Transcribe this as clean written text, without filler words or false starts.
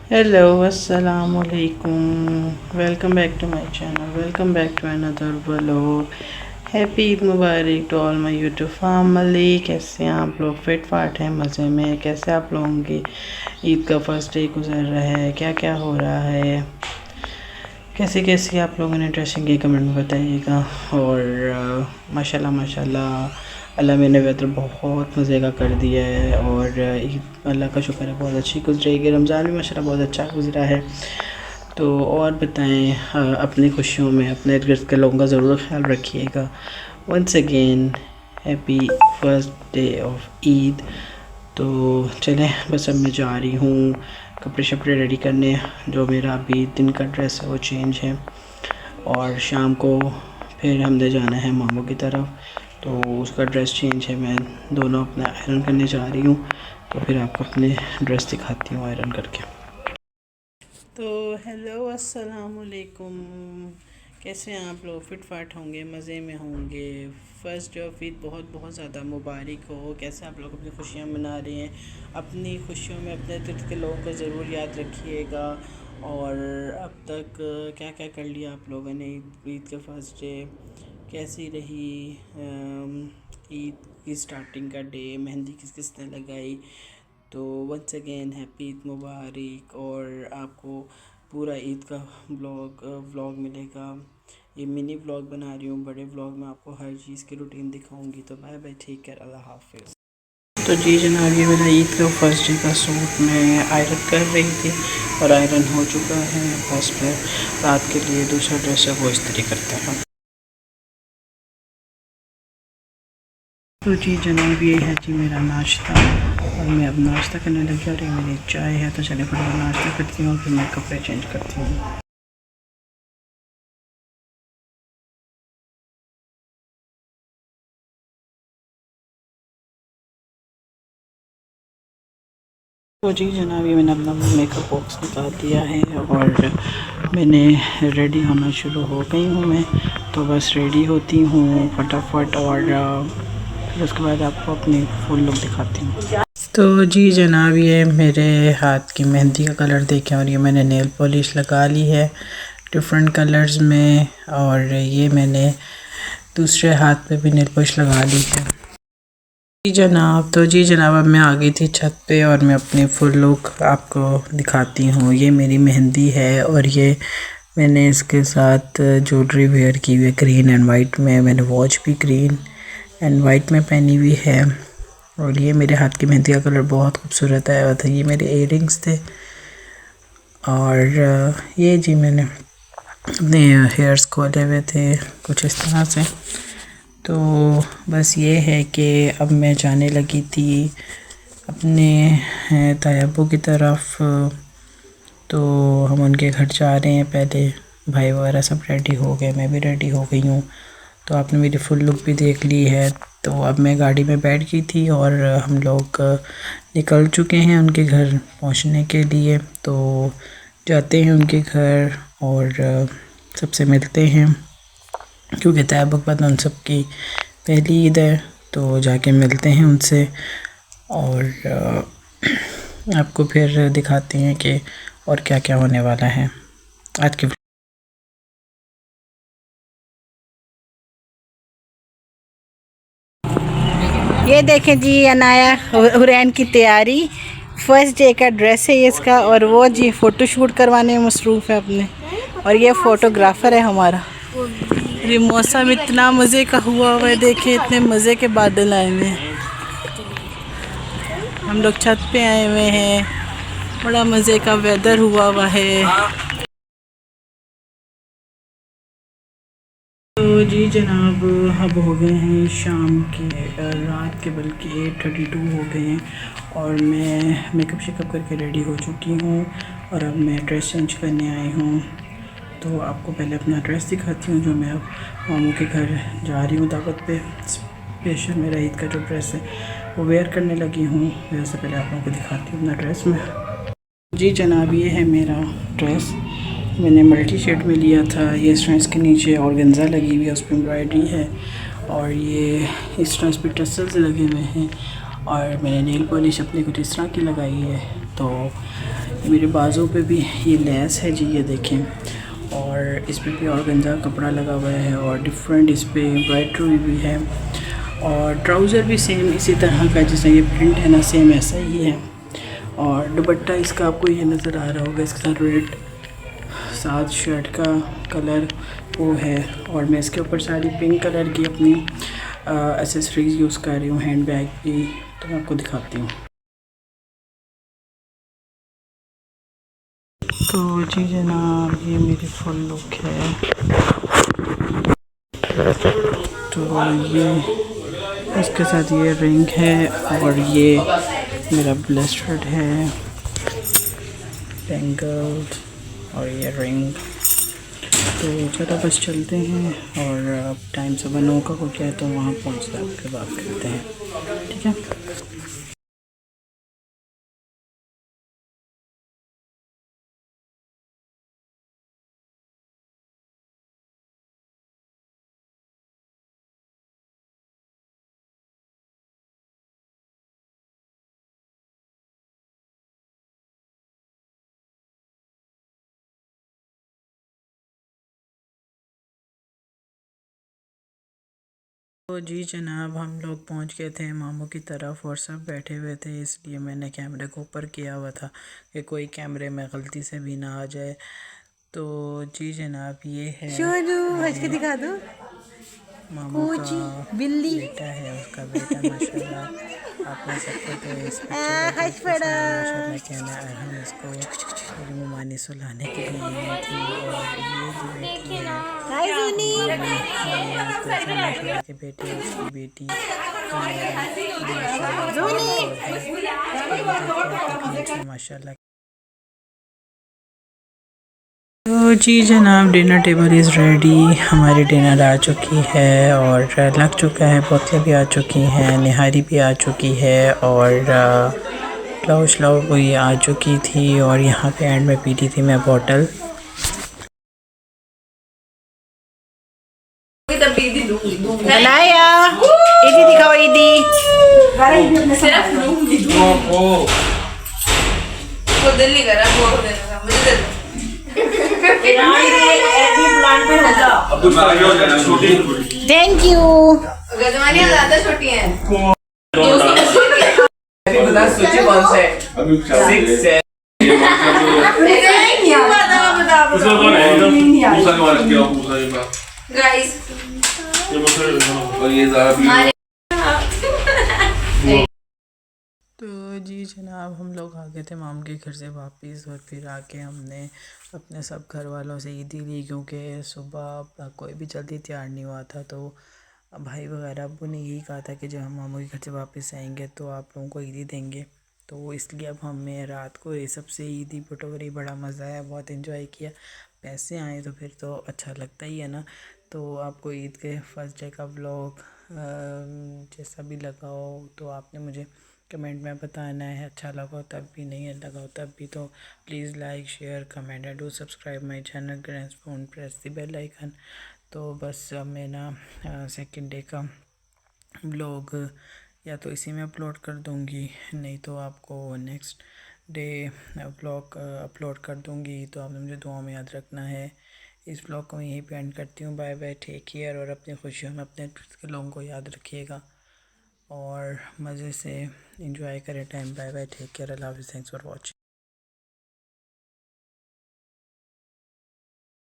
Hello, assalamu alaikum. Welcome back to my channel. Welcome back to another vlog. Happy Eid मुबारक to all my YouTube family. कैसे हैं आप लोग? Fit फाट हैं, मज़े में? कैसे आप लोगों की ईद का फर्स्ट डे गुजर रहा है? क्या क्या हो रहा है? कैसे कैसे आप लोगों ने ड्रेसिंग की कमेंट में बताइएगा। और माशाल्लाह माशाल्लाह अल्लाह मैंने वेदर बहुत मज़े का कर दिया है। और ईद अल्लाह का शुक्र है बहुत अच्छी गुजरेगी। रमज़ान भी माशाल्लाह बहुत अच्छा गुजरा है। तो और बताएं, अपनी खुशियों में अपने इर्द गिर्द के लोगों का ज़रूर ख्याल रखिएगा। Once again happy first day of Eid. तो चलें, बस अब मैं जा रही हूँ कपड़े शपड़े रेडी करने। जो मेरा अभी दिन का ड्रेस है वो चेंज है, और शाम को फिर हमने जाना है मामू की तरफ, तो उसका ड्रेस चेंज है। मैं दोनों अपना आयरन करने जा रही हूँ, तो फिर आपको अपने ड्रेस दिखाती हूँ आयरन करके। तो हेलो अस्सलाम वालेकुम। कैसे हैं आप लोग? फिट फाट होंगे, मज़े में होंगे। फ़र्स्ट डे ऑफ ईद बहुत बहुत ज़्यादा मुबारक हो। कैसे आप लोग अपनी खुशियाँ मना रहे हैं? अपनी खुशियों में अपने इर्द के लोगों को ज़रूर याद रखिएगा। और अब तक क्या क्या कर लिया आप लोगों ने? ईद का फर्स्ट डे कैसी रही? ईद की स्टार्टिंग का डे मेहंदी किस किस ने लगाई? तो वंस अगेन हैप्पी ईद मुबारक। और आपको पूरा ईद का व्लॉग मिलेगा। ये मिनी व्लॉग बना रही हूँ, बड़े व्लॉग में आपको हर चीज़ की रूटीन दिखाऊंगी। तो बाय बाय, टेक केयर, अल्लाह हाफिज़। तो जी जनाब, ये मेरा ईद का फर्स्ट डे का सूट मैं आयरन कर रही थी, और आयरन हो चुका है। बस फिर रात के लिए दूसरा ड्रेस है वो इस्त्री करते हैं। तो जी जनाब, ये है जी मेरा नाश्ता, और मैं अब नाश्ता करने लगी। और ये मेरी चाय है। तो चले फटाफट नाश्ता करती हूँ, फिर मैं कपड़े चेंज करती हूँ। तो जी जनाब, ये मैंने अपना मेकअप बॉक्स निकाल दिया है, और मैंने रेडी होना शुरू हो गई हूँ मैं। तो बस रेडी होती हूँ फटाफट, और फिर उसके बाद आपको अपनी फुल लुक दिखाती हूँ। तो जी जनाब, ये मेरे हाथ की मेहंदी का कलर देखें, और ये मैंने नेल पॉलिश लगा ली है डिफरेंट कलर्स में। और ये मैंने दूसरे हाथ पे भी नेल पॉलिश लगा ली है। जी जनाब, तो जी जनाब, अब मैं आ गई थी छत पे, और मैं अपनी फुल लुक आपको दिखाती हूँ। ये मेरी मेहंदी है, और ये मैंने इसके साथ ज्वेलरी वेयर की हुई है ग्रीन एंड वाइट में। मैंने वॉच भी ग्रीन एंड वाइट में पहनी हुई है। और ये मेरे हाथ की मेहंदी का कलर बहुत खूबसूरत आया हुआ था। ये मेरे इयररिंग्स थे। और ये जी मैंने अपने हेयर्स खोले हुए थे कुछ इस तरह से। तो बस ये है कि अब मैं जाने लगी थी अपने तायाबू की तरफ। तो हम उनके घर जा रहे हैं। पहले भाई वगैरह सब रेडी हो गए, मैं भी रेडी हो गई हूँ। तो आपने मेरी फुल लुक भी देख ली है। तो अब मैं गाड़ी में बैठ गई थी, और हम लोग निकल चुके हैं उनके घर पहुँचने के लिए। तो जाते हैं उनके घर, और सबसे मिलते हैं, क्योंकि तैयब के बाद उन सब की पहली ईद है। तो जाके मिलते हैं उनसे, और आपको फिर दिखाते हैं कि और क्या क्या होने वाला है आज के। ये देखें जी, अनाया हुरैन की तैयारी। फर्स्ट डे का ड्रेस है ये इसका, और वो जी फ़ोटो शूट करवाने में मसरूफ़ है अपने। और ये फ़ोटोग्राफ़र है हमारा। ये मौसम इतना मज़े का हुआ है, देखे इतने मज़े के बादल आए हुए हैं। हम लोग छत पे आए हुए हैं, बड़ा मज़े का वेदर हुआ है। तो जी जनाब, अब हो गए हैं शाम के, रात के बल्कि 8:32 हो गए हैं, और मैं मेकअप शेकअप करके रेडी हो चुकी हूँ। और अब मैं ड्रेस चेंज करने आई हूँ। तो आपको पहले अपना ड्रेस दिखाती हूँ, जो मैं अब मामू के घर जा रही हूँ दावत पे। स्पेशल मेरा ईद का जो ड्रेस है वो वेयर करने लगी हूँ। वैसे पहले आप लोगों को दिखाती हूँ अपना ड्रेस में। जी जनाब, ये है मेरा ड्रेस। मैंने मल्टी शेड में लिया था। ये इस तरह इसके नीचे ऑर्गेन्जा लगी हुई है, उस पर एम्ब्रॉयडरी है, और ये इस तरह इस पर टसल्स लगे हुए हैं। और मैंने नेल पॉलिश अपने कुछ इस तरह की लगाई है। तो मेरे बाजू पे भी ये लेस है जी, ये देखें, और इस पे भी ऑर्गेन्जा कपड़ा लगा हुआ है और डिफरेंट इस पे एम्ब्रॉयडरी भी है और ट्राउज़र भी सेम इसी तरह का जैसा ये प्रिंट है ना, सेम ऐसा ही है। और दुपट्टा इसका आपको ये नज़र आ रहा होगा, इसके साथ रेड साथ शर्ट का कलर वो है और मैं इसके ऊपर सारी पिंक कलर की अपनी एसेसरीज़ यूज़ कर रही हूँ, हैंड बैग भी, तो मैं आपको दिखाती हूँ। तो जी जनाब, ये मेरी फुल लुक है। तो ये इसके साथ ये रिंग है और ये मेरा ब्रेसलेट है, बैंगल्स और ये रिंग। तो चलो बस चलते हैं और अब टाइम से बनों का को क्या है तो वहाँ पहुँचते आपके बात करते हैं, ठीक है। तो जी जनाब, हम लोग पहुंच गए थे मामू की तरफ और सब बैठे हुए थे, इसलिए मैंने कैमरे को ऊपर किया हुआ था कि कोई कैमरे में गलती से भी ना आ जाए। तो जी जनाब, ये है हज के दिखा दो। मामू का बिल्ली बेटा है, उसका बेटा माशाल्लाह। आपने सबको तो इस पिक्चर को माशाल्लाह कहना है। हम इसको मेरी मुमानी सुलाने के लिए आई थी और ये जो बेटी है माशाल्लाह के बेटे, उसकी बेटी माशाल्लाह। तो जी जनाब, डिनर टेबल इज़ रेडी। हमारी डिनर आ चुकी है और लग चुका है, बोतलें भी आ चुकी हैं, निहारी भी आ चुकी है और पुलाव शलाव भी आ चुकी थी और यहाँ पे एंड में पी ली थी मैं बॉटल। बनाया ईदी दिखाओ, ईदी वो दिल नहीं कर रहा, वो देना मुझे दे दो। Thank you. गजमानियाँ ज्यादा छोटी हैं। सोचिए कौन सा है 6 है गाइस और ये ज़्यादा तो जी जनाब, हम लोग आ गए थे माम के घर से वापस और फिर आके हमने अपने सब घर वालों से ईदी ली, क्योंकि सुबह कोई भी जल्दी तैयार नहीं हुआ था। तो भाई वगैरह अब्बू ने यही कहा था कि जब हम मामू के घर से वापस आएंगे तो आप लोगों को ईदी देंगे। तो इसलिए अब हमें रात को ये सबसे ईदी बटोरी, बड़ा मज़ा आया, बहुत इन्जॉय किया। पैसे आए तो फिर तो अच्छा लगता ही है ना। तो आपको ईद के फर्स्ट डे का व्लॉग जैसा भी लगा हो तो आपने मुझे कमेंट में बताना है। अच्छा लगा तब भी, नहीं लगा हो तब भी, तो please like share comment and do subscribe my channel grand press the bell icon. तो बस अब मैं ना सेकंड डे का व्लॉग या तो इसी में अपलोड कर दूंगी, नहीं तो आपको नेक्स्ट डे व्लॉग अपलोड कर दूंगी। तो आपने मुझे दुआ में याद रखना है। इस व्लॉग को मैं यहीं पे एंड करती हूँ। बाय बाय, टेक केयर और अपनी खुशियों में अपने के लोगों को याद रखिएगा और मज़े से इंजॉय करें time. Bye bye, take care, अल्लाह हाफ़िज़, थैंक्स फॉर वॉचिंग।